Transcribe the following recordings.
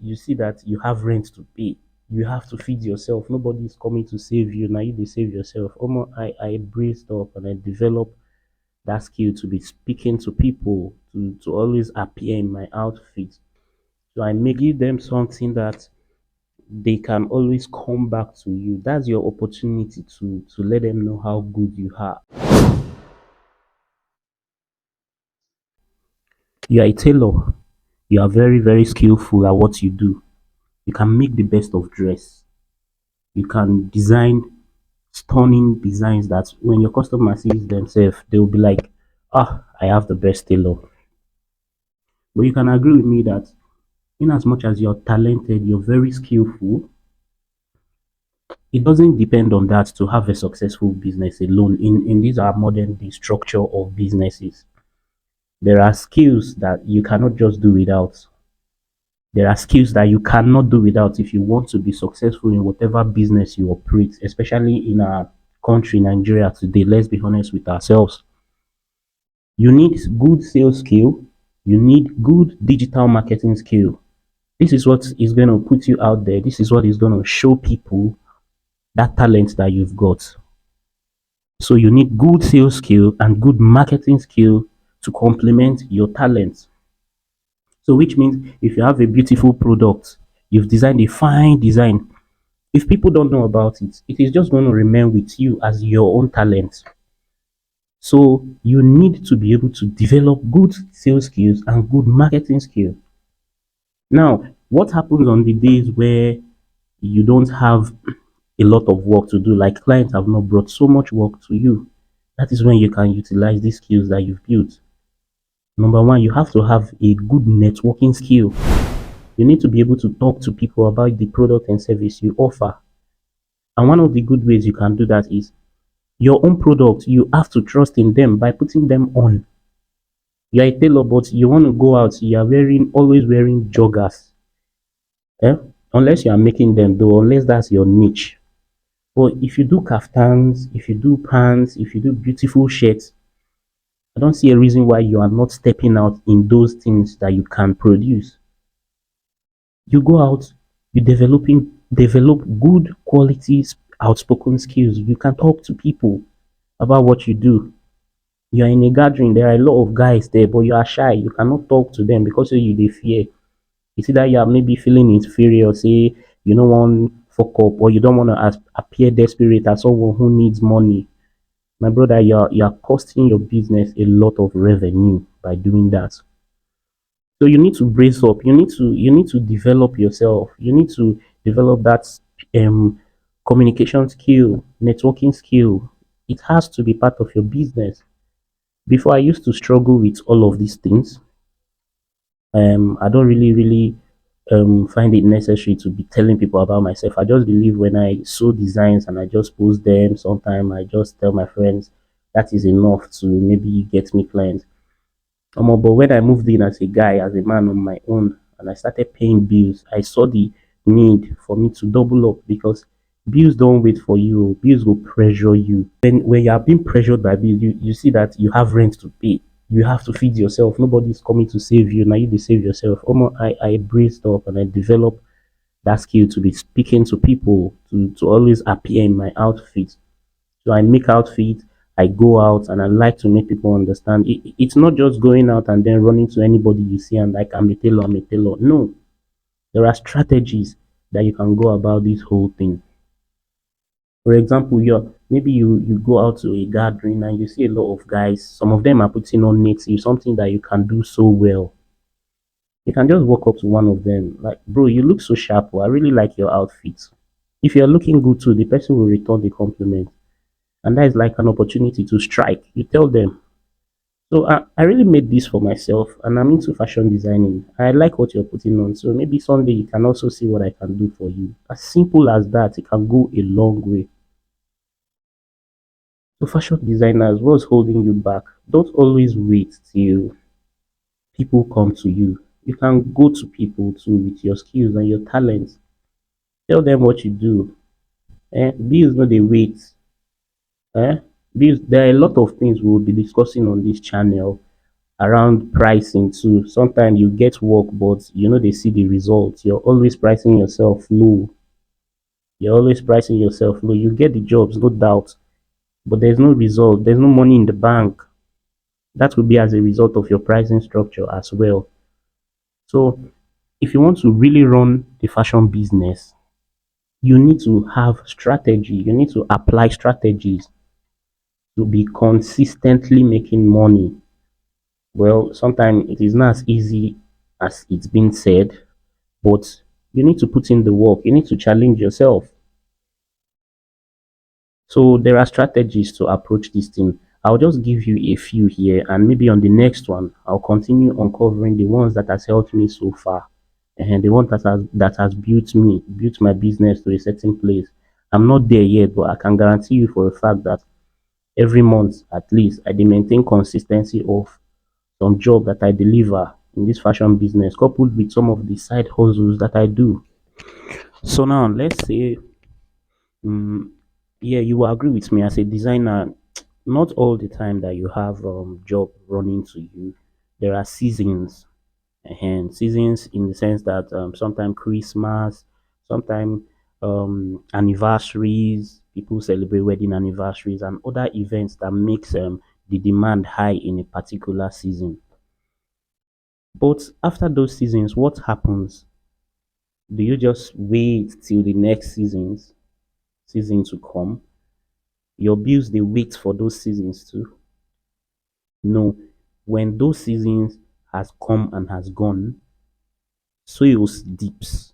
You see that you have rent to pay. You have to feed yourself. Nobody is coming to save you. Now you they save yourself. I braced up and I developed that skill to be speaking to people, to always appear in my outfit. So I may give them something that they can always come back to you. That's your opportunity to let them know how good you are. You are a tailor. You are very, very skillful at what you do. You can make the best of dress. You can design stunning designs that when your customer sees themselves, they'll be like, ah, I have the best tailor. But you can agree with me that in as much as you're talented, you're very skillful, it doesn't depend on that to have a successful business alone. In these our modern day structure of businesses, there are skills that you cannot just do without. There are skills that you cannot do without if you want to be successful in whatever business you operate, especially in our country, Nigeria today. Let's be honest with ourselves. You need good sales skill. You need good digital marketing skill. This is what is going to put you out there. This is what is going to show people that talent that you've got. So you need good sales skill and good marketing skill to complement your talent. So which means if you have a beautiful product, you've designed a fine design. If people don't know about it, it is just going to remain with you as your own talent. So you need to be able to develop good sales skills and good marketing skills. Now, what happens on the days where you don't have a lot of work to do, like clients have not brought so much work to you? That is when you can utilize these skills that you've built. Number one, you have to have a good networking skill. You need to be able to talk to people about the product and service you offer. And one of the good ways you can do that is your own product. You have to trust in them by putting them on. You're a tailor, but you want to go out, you are wearing always wearing joggers. Eh? Unless you are making them though, unless that's your niche. But if you do kaftans, if you do pants, if you do beautiful shirts, I don't see a reason why you are not stepping out in those things that you can produce. You go out, you develop good qualities, outspoken skills. You can talk to people about what you do. You're in a gathering, there are a lot of guys there, but you are shy. You cannot talk to them because you they fear. You see that you are maybe feeling inferior, say you don't want fuck up, or you don't want to appear desperate as someone who needs money. My brother, you're costing your business a lot of revenue by doing that. So you need to brace up. You need to develop yourself. You need to develop that um communication skill, networking skill. It has to be part of your business. Before I used to struggle with all of these things. I don't really find it necessary to be telling people about myself. I just believe when I sew designs and I just post them, sometimes I just tell my friends that is enough to maybe get me clients. But when I moved in as a guy, as a man on my own, and I started paying bills, I saw the need for me to double up because bills don't wait for you. Bills will pressure you. When you are being pressured by bills, you see that you have rent to pay. You have to feed yourself. Nobody is coming to save you. Now you they save yourself. I braced up and I developed that skill to be speaking to people, to always appear in my outfit. So I make outfit, I go out and I like to make people understand. It's not just going out and then running to anybody you see and like I'm a tailor, I'm a tailor. No, there are strategies that you can go about this whole thing. For example, maybe you go out to a gathering and you see a lot of guys. Some of them are putting on native, something that you can do so well. You can just walk up to one of them, like, bro, you look so sharp. Oh, I really like your outfit. If you're looking good too, the person will return the compliment. And that is like an opportunity to strike. You tell them, so I really made this for myself and I'm into fashion designing. I like what you're putting on. So maybe someday you can also see what I can do for you. As simple as that, it can go a long way. So fashion designers, what's holding you back? Don't always wait till people come to you. You can go to people too with your skills and your talents. Tell them what you do. Bills no they wait. Bills, there are a lot of things we will be discussing on this channel. around pricing too. Sometimes you get work, but they see the results. You're always pricing yourself low. You're always pricing yourself low. You get the jobs, no doubt, but there's no result. There's no money in the bank. That will be as a result of your pricing structure as well. So if you want to really run the fashion business, you need to have strategy. You need to apply strategies to be consistently making money. Well, sometimes it is not as easy as it's been said, but you need to put in the work. You need to challenge yourself. So there are strategies to approach this thing. I'll just give you a few here, and maybe on the next one, I'll continue uncovering the ones that has helped me so far, and the one that has built my business to a certain place. I'm not there yet, but I can guarantee you for a fact that every month at least I dey maintain consistency of some job that I deliver in this fashion business, coupled with some of the side hustles that I do. So now let's say, yeah, you will agree with me as a designer. Not all the time that you have job running to you. There are seasons, and seasons in the sense that sometimes Christmas, sometimes anniversaries, people celebrate wedding anniversaries and other events that makes the demand high in a particular season. But after those seasons, what happens? Do you just wait till the next season to come? Your bills they wait for those seasons too. No, when those seasons has come and has gone, sales dips.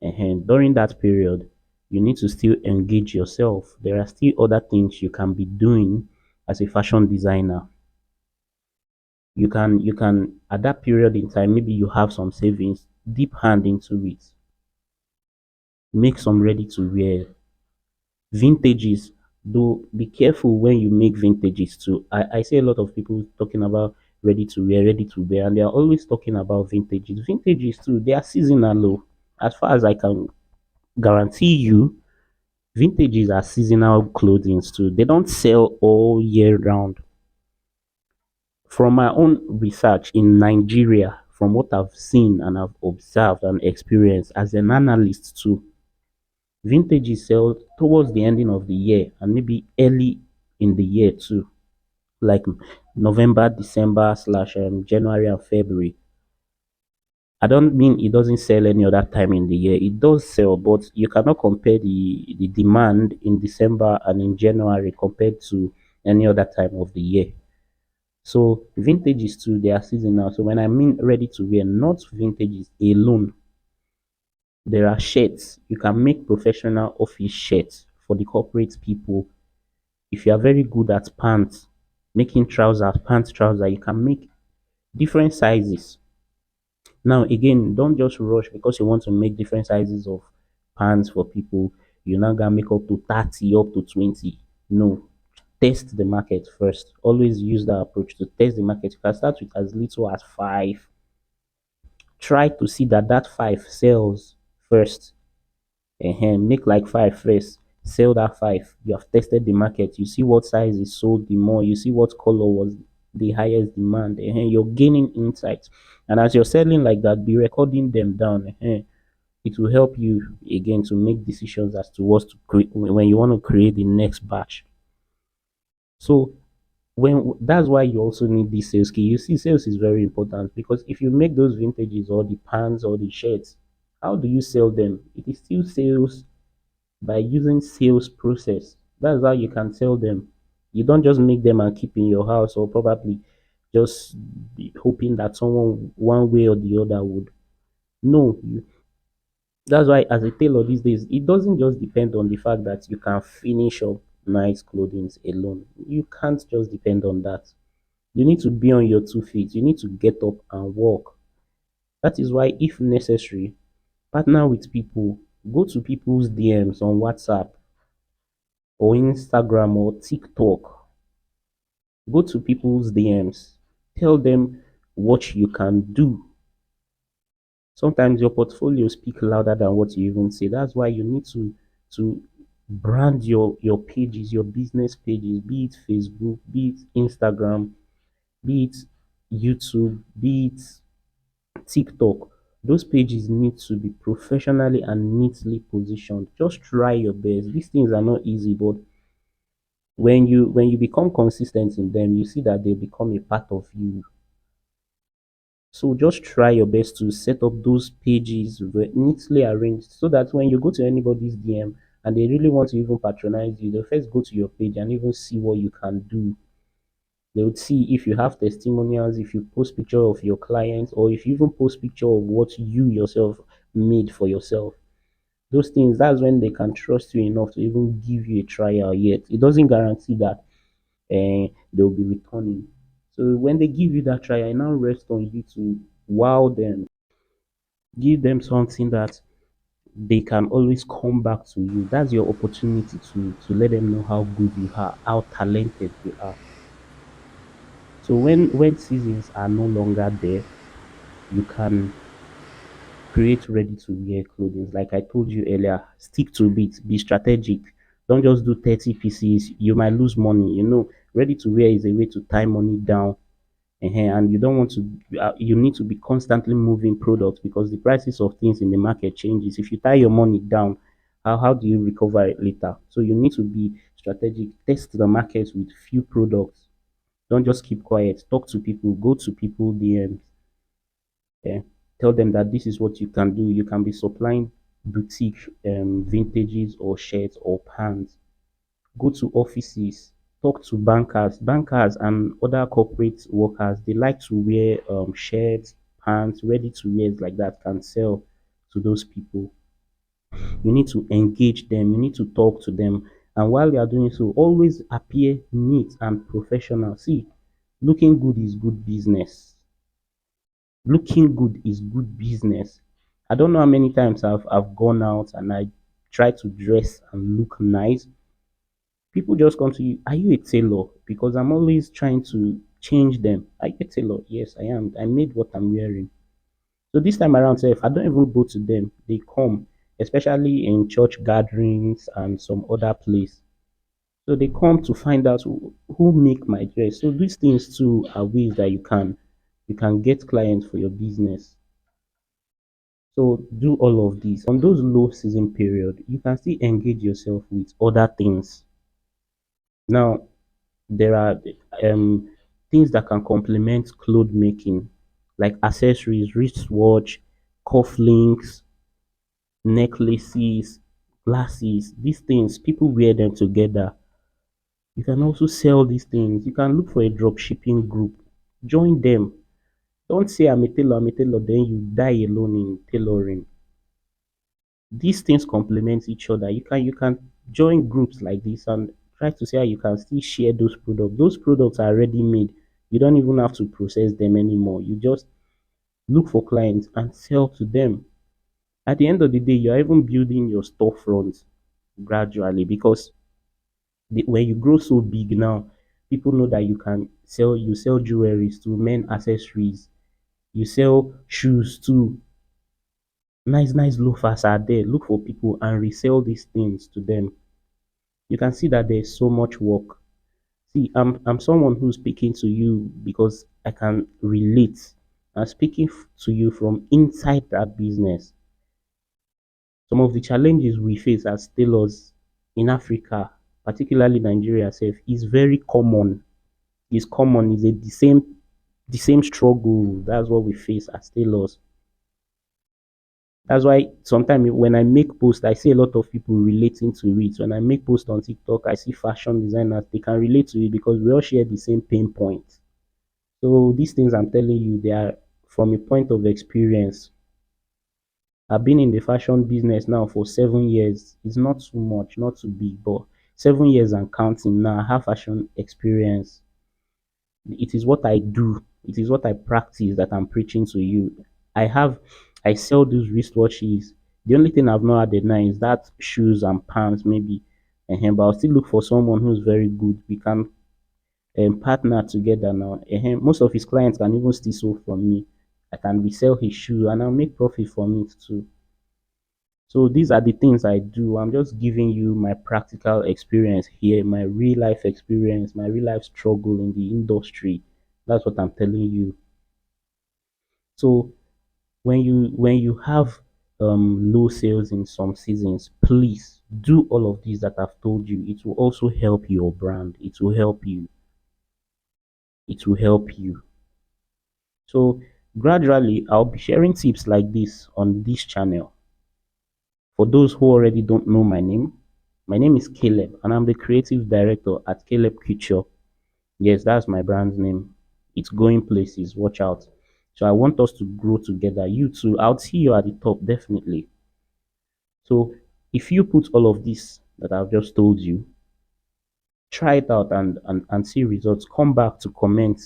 And during that period, you need to still engage yourself. There are still other things you can be doing as a fashion designer. You can at that period in time, maybe you have some savings, deep hand into it, make some ready to wear vintages. Though be careful when you make vintages too. I see a lot of people talking about ready to wear, and they are always talking about vintages. Vintages too, they are seasonal low. As far as I can guarantee you, vintages are seasonal clothing too. They don't sell all year round. From my own research in Nigeria, from what I've seen and I've observed and experienced as an analyst too, vintages sell towards the ending of the year and maybe early in the year too, like November, December slash January and February. I don't mean it doesn't sell any other time in the year. It does sell, but you cannot compare the demand in December and in January compared to any other time of the year. So vintages too, they are seasonal. So when I mean ready to wear, not vintages alone. There are shirts. You can make professional office shirts for the corporate people. If you are very good at pants, making trousers, pants trouser, you can make different sizes. Now, again, don't just rush because you want to make different sizes of pants for people. You're not gonna make up to 30, up to 20. No, test the market first. Always use that approach to test the market. You can start with as little as five. Try to see that five sells first. Make like five first. Sell that five. You have tested the market. You see what size is sold the more. You see what color was the highest demand. You're gaining insights. And as you're selling like that, be recording them down. It will help you again to make decisions as to what to create when you want to create the next batch. So when that's why you also need this sales key. You see, sales is very important because if you make those vintages or the pants or the shirts, how do you sell them? It is still sales by using sales process. That's how you can sell them. You don't just make them and keep in your house or probably just be hoping that someone one way or the other would. No, that's why as a tailor these days, it doesn't just depend on the fact that you can finish up nice clothing alone. You can't just depend on that. You need to be on your 2 feet. You need to get up and walk. That is why, if necessary, partner with people. Go to people's DMs on WhatsApp or Instagram or TikTok. Go to people's DMs. Tell them what you can do. Sometimes your portfolio speak louder than what you even say. That's why you need to brand your pages, your business pages, be it Facebook, be it Instagram, be it YouTube, be it TikTok, those pages need to be professionally and neatly positioned. Just try your best. These things are not easy, but when you become consistent in them, you see that they become a part of you. So just try your best to set up those pages neatly arranged so that when you go to anybody's DM and they really want to even patronize you, they'll first go to your page and even see what you can do. They would see if you have testimonials, if you post picture of your clients, or if you even post picture of what you yourself made for yourself. Those things, that's when they can trust you enough to even give you a trial. Yet it doesn't guarantee that they'll be returning. So when they give you that trial, it now rests on you to wow them, give them something that they can always come back to you. That's your opportunity to let them know how good you are, how talented you are. So when seasons are no longer there, you can create ready to wear clothing. Like I told you earlier, stick to it, be strategic. Don't just do 30 pieces. You might lose money. Ready to wear is a way to tie money down. And you don't want to, you need to be constantly moving products because the prices of things in the market changes. If you tie your money down, how do you recover it later? So you need to be strategic. Test the market with few products. Don't just keep quiet. Talk to people. Go to people DMs. Yeah. Tell them that this is what you can do. You can be supplying boutique vintages or shirts or pants. Go to offices, talk to bankers and other corporate workers. They like to wear shirts, pants, ready to wear like that can sell to those people. You need to engage them, you need to talk to them. And while you are doing so, always appear neat and professional. See, looking good is good business. Looking good is good business. I don't know how many times I've gone out and I try to dress and look nice. People just come to you, are you a tailor? Because I'm always trying to change them. Are you a tailor? Yes, I am. I made what I'm wearing. So this time around, if I don't even go to them, they come, especially in church gatherings and some other place. So they come to find out who make my dress. So these things too are ways that you can get clients for your business. So do all of this. On those low season period, you can still engage yourself with other things. Now, there are things that can complement cloth making, like accessories, wristwatch, cufflinks, necklaces, glasses. These things, people wear them together. You can also sell these things. You can look for a drop shipping group. Join them. Don't say I'm a tailor, then you die alone in tailoring. These things complement each other. You can join groups like this and try to see how you can still share those products. Those products are already made. You don't even have to process them anymore. You just look for clients and sell to them. At the end of the day, you're even building your storefront gradually because when you grow so big now, people know that you sell jewelries to men accessories, you sell shoes too. Nice, nice loafers are there. Look for people and resell these things to them. You can see that there's so much work. See, I'm someone who's speaking to you because I can relate. I'm speaking to you from inside that business. Some of the challenges we face as tailors in Africa, particularly Nigeria itself, is very common. It's common. It's the same struggle. That's what we face as tailors. That's why sometimes when I make posts, I see a lot of people relating to it. When I make posts on TikTok, I see fashion designers, they can relate to it because we all share the same pain point. So these things I'm telling you, they are from a point of experience. I've been in the fashion business now for 7 years. It's not too much, not too big, but 7 years and counting now. I have fashion experience. It is what I do. It is what I practice that I'm preaching to you. I sell those wristwatches. The only thing I've not added now is that shoes and pants maybe. But I'll still look for someone who's very good. We can partner together now. Most of his clients can even steal so from me. I can resell his shoe and I'll make profit from it too. So these are the things I do. I'm just giving you my practical experience here, my real life experience, my real life struggle in the industry. That's what I'm telling you. So when you have low sales in some seasons, please do all of these that I've told you. It will also help your brand. It will help you. It will help you. So gradually, I'll be sharing tips like this on this channel. For those who already don't know my name is Caleb, and I'm the creative director at Caleb Culture. Yes, that's my brand's name. It's going places. Watch out. So I want us to grow together. You too. I'll see you at the top, definitely. So if you put all of this that I've just told you, try it out and see results. Come back to comment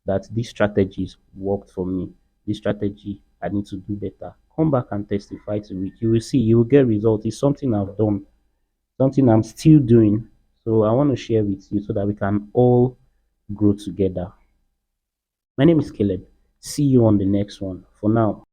that these strategies worked for me. This strategy, I need to do better. Come back and testify to it. You will see, you will get results. It's something I've done, something I'm still doing. So I want to share with you so that we can all grow together. My name is Caleb. See you on the next one. For now.